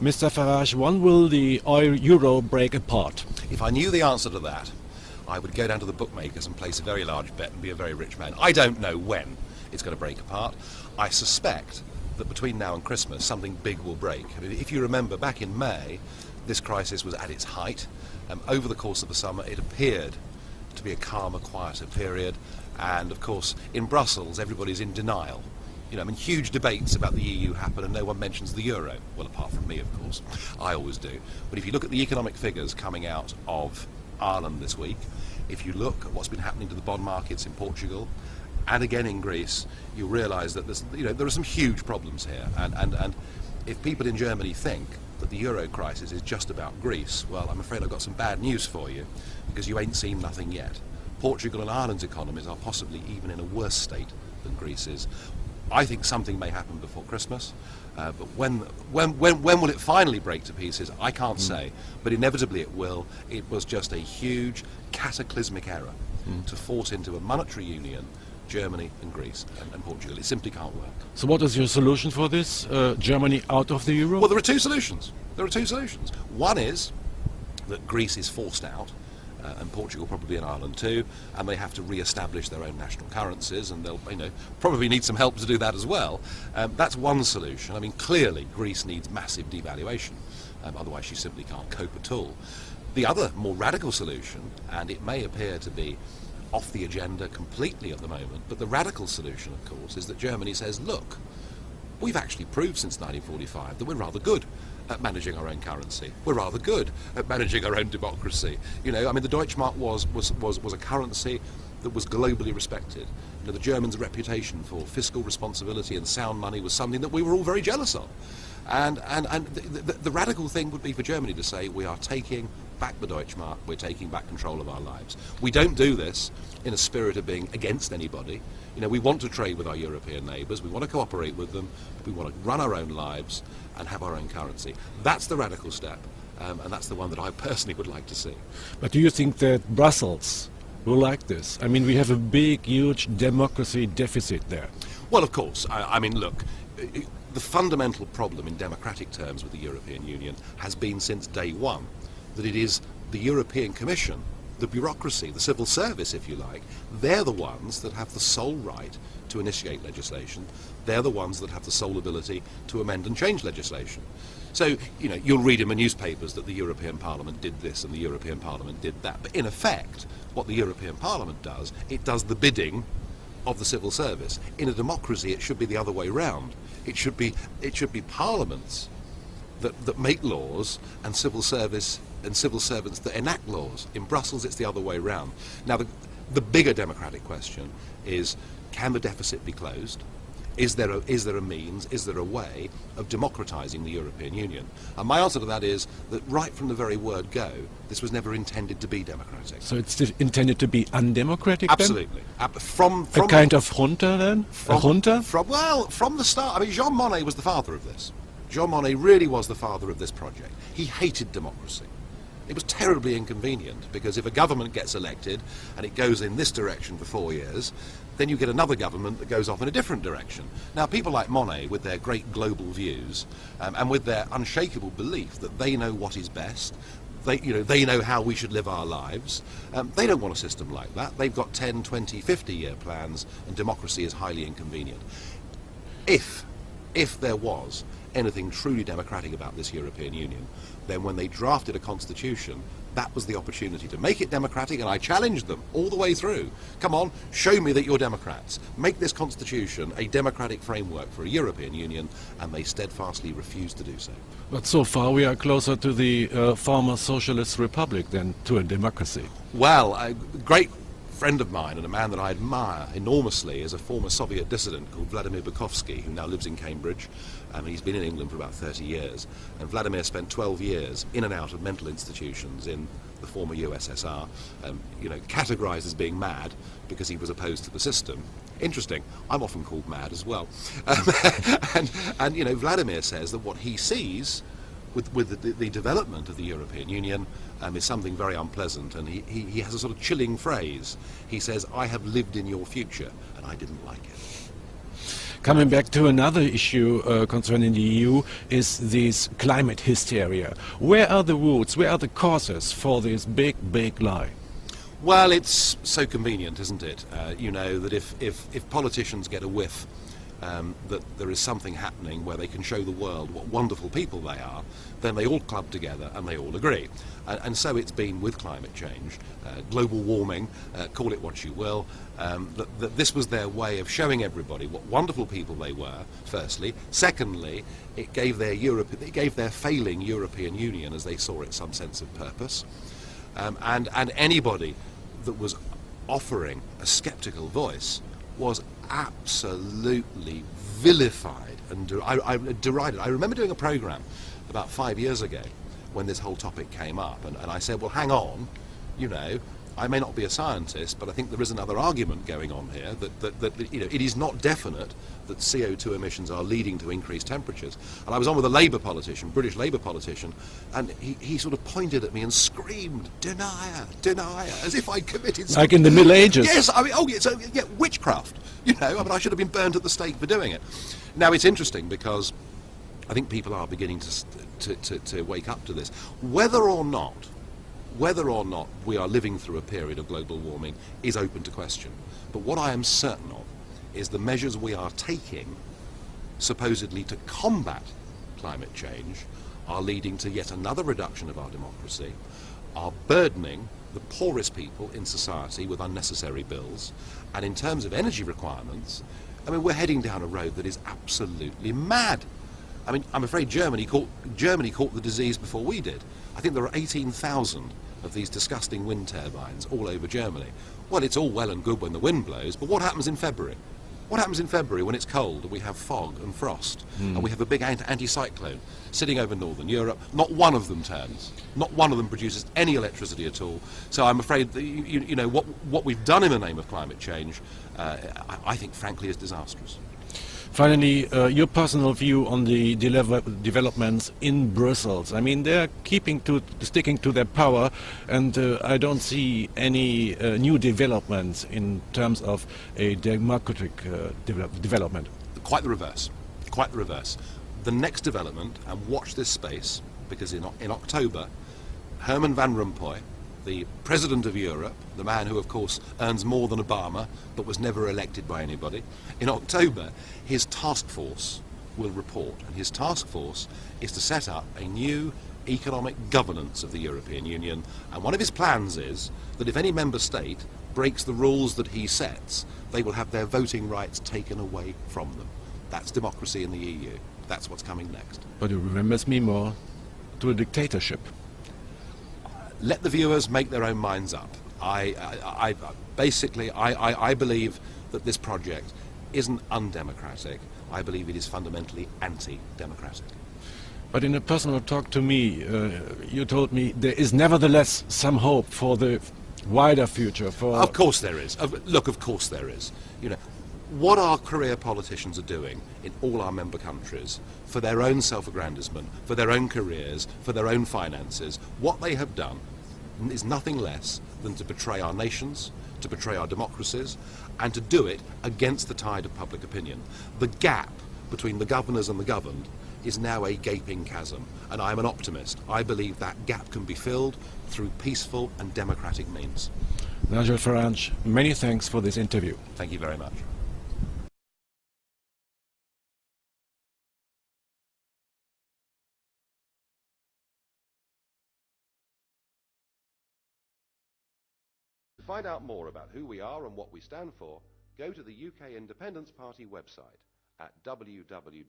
Mr. Farage, when will the euro break apart? If I knew the answer to that, I would go down to the bookmakers and place a very large bet and be a very rich man. I don't know when it's going to break apart. I suspect that between now and Christmas something big will break. I mean, if you remember, back in May, this crisis was at its height. Over the course of the summer it appeared to be a calmer, quieter period, and of course in Brussels everybody's in denial. You know, I mean, huge debates about the EU happen and no one mentions the euro. Well, apart from me, of course. I always do. But if you look at the economic figures coming out of Ireland this week, if you look at what's been happening to the bond markets in Portugal and again in Greece, you realise that there are some huge problems here. And if people in Germany think that the euro crisis is just about Greece, well, I'm afraid I've got some bad news for you, because you ain't seen nothing yet. Portugal and Ireland's economies are possibly even in a worse state than Greece's. I think something may happen before Christmas, but when will it finally break to pieces? I can't say, but inevitably it will. It was just a huge cataclysmic error to force into a monetary union Germany and Greece and Portugal. It simply can't work. So what is your solution for this? Germany out of the euro? Well, there are two solutions. One is that Greece is forced out, and Portugal probably and Ireland too, and they have to re-establish their own national currencies, and they'll probably need some help to do that as well. That's one solution. I mean, clearly Greece needs massive devaluation, otherwise she simply can't cope at all. The other more radical solution, and it may appear to be off the agenda completely at the moment, but the radical solution, of course, is that Germany says, look, we've actually proved since 1945 that we're rather good at managing our own currency. We're rather good at managing our own democracy. You know, I mean, the Deutschmark was a currency that was globally respected. You know, the Germans' reputation for fiscal responsibility and sound money was something that we were all very jealous of. And the radical thing would be for Germany to say, we are taking back the Deutschmark, we're taking back control of our lives. We don't do this in a spirit of being against anybody. You know, we want to trade with our European neighbours, we want to cooperate with them, we want to run our own lives and have our own currency. That's the radical step, and that's the one that I personally would like to see. But do you think that Brussels will like this? I mean, we have a big, huge democracy deficit there. Well, of course. I mean, look, the fundamental problem in democratic terms with the European Union has been since day one that it is the European Commission, the bureaucracy, the civil service, if you like, they're the ones that have the sole right to initiate legislation. They're the ones that have the sole ability to amend and change legislation. So, you know, you'll read in the newspapers that the European Parliament did this and the European Parliament did that. But in effect, what the European Parliament does, it does the bidding of the civil service. In a democracy, it should be the other way round. It should be parliaments that make laws and civil servants that enact laws. In Brussels, it's the other way round. Now, the bigger democratic question is, can the deficit be closed? Is there a means, is there a way of democratising the European Union? And my answer to that is that right from the very word go, this was never intended to be democratic. So it's intended to be undemocratic Absolutely. then? From a kind of junta then? A junta? From the start. I mean, Jean Monnet was the father of this. Jean Monnet really was the father of this project. He hated democracy. It was terribly inconvenient, because if a government gets elected and it goes in this direction for 4 years, then you get another government that goes off in a different direction. Now, people like Monnet, with their great global views and with their unshakable belief that they know what is best, they know how we should live our lives, they don't want a system like that. They've got 10, 20, 50-year plans, and democracy is highly inconvenient. If there was anything truly democratic about this European Union, then when they drafted a constitution, that was the opportunity to make it democratic, and I challenged them all the way through. Come on, show me that you're Democrats. Make this constitution a democratic framework for a European Union, and they steadfastly refused to do so. But so far we are closer to the former socialist republic than to a democracy. Well, a great friend of mine and a man that I admire enormously is a former Soviet dissident called Vladimir Bukovsky, who now lives in Cambridge. He's been in England for about 30 years, and Vladimir spent 12 years in and out of mental institutions in the former USSR, categorized as being mad because he was opposed to the system. Interesting, I'm often called mad as well. And Vladimir says that what he sees with the development of the European Union is something very unpleasant, and he has a sort of chilling phrase. He says, I have lived in your future, and I didn't like it. Coming back to another issue concerning the EU is this climate hysteria. Where are the roots, where are the causes for this big, big lie? Well, it's so convenient, isn't it? You know, that if politicians get a whiff that there is something happening where they can show the world what wonderful people they are, then they all club together and they all agree. And so it's been with climate change, global warming, call it what you will, that this was their way of showing everybody what wonderful people they were, firstly. Secondly, it gave their failing European Union, as they saw it, some sense of purpose. And anybody that was offering a sceptical voice was absolutely vilified and derided. I remember doing a program about 5 years ago when this whole topic came up, and I said, well, hang on, you know, I may not be a scientist, but I think there is another argument going on here that you know, it is not definite that CO2 emissions are leading to increased temperatures. And I was on with a Labour politician, British Labour politician, and he sort of pointed at me and screamed, denier, denier, as if I'd committed something. Like in the Middle Ages. Yes, I mean, oh yeah, so, yeah, witchcraft, you know, I mean, I should have been burned at the stake for doing it. Now, it's interesting because I think people are beginning to wake up to this. Whether or not we are living through a period of global warming is open to question. But what I am certain of is the measures we are taking, supposedly to combat climate change, are leading to yet another reduction of our democracy, are burdening the poorest people in society with unnecessary bills, and in terms of energy requirements, I mean, we're heading down a road that is absolutely mad. I mean, I'm afraid Germany caught the disease before we did. I think there are 18,000 of these disgusting wind turbines all over Germany. Well, it's all well and good when the wind blows, but what happens in February? What happens in February when it's cold and we have fog and frost and we have a big anticyclone sitting over northern Europe? Not one of them turns. Not one of them produces any electricity at all. So I'm afraid that, you know, what we've done in the name of climate change, I think, frankly, is disastrous. Finally, your personal view on the developments in Brussels. I mean, they're sticking to their power, and I don't see any new developments in terms of a democratic development. Quite the reverse. Quite the reverse. The next development, and watch this space, because in October, Herman Van Rompuy, the President of Europe, the man who, of course, earns more than Obama, but was never elected by anybody, in October, his task force will report, and his task force is to set up a new economic governance of the European Union, and one of his plans is that if any member state breaks the rules that he sets, they will have their voting rights taken away from them. That's democracy in the EU. That's what's coming next. But it remembers me more to a dictatorship. Let the viewers make their own minds up. I believe that this project isn't undemocratic. I believe it is fundamentally anti-democratic. But in a personal talk to me, you told me there is nevertheless some hope for the wider future. Of course there is. Look, of course there is. You know, what our career politicians are doing in all our member countries for their own self-aggrandizement, for their own careers, for their own finances, what they have done is nothing less than to betray our nations, to betray our democracies, and to do it against the tide of public opinion. The gap between the governors and the governed is now a gaping chasm, and I'm an optimist. I believe that gap can be filled through peaceful and democratic means. Nigel Farage, many thanks for this interview. Thank you very much. To find out more about who we are and what we stand for, go to the UK Independence Party website at www.ukip.org.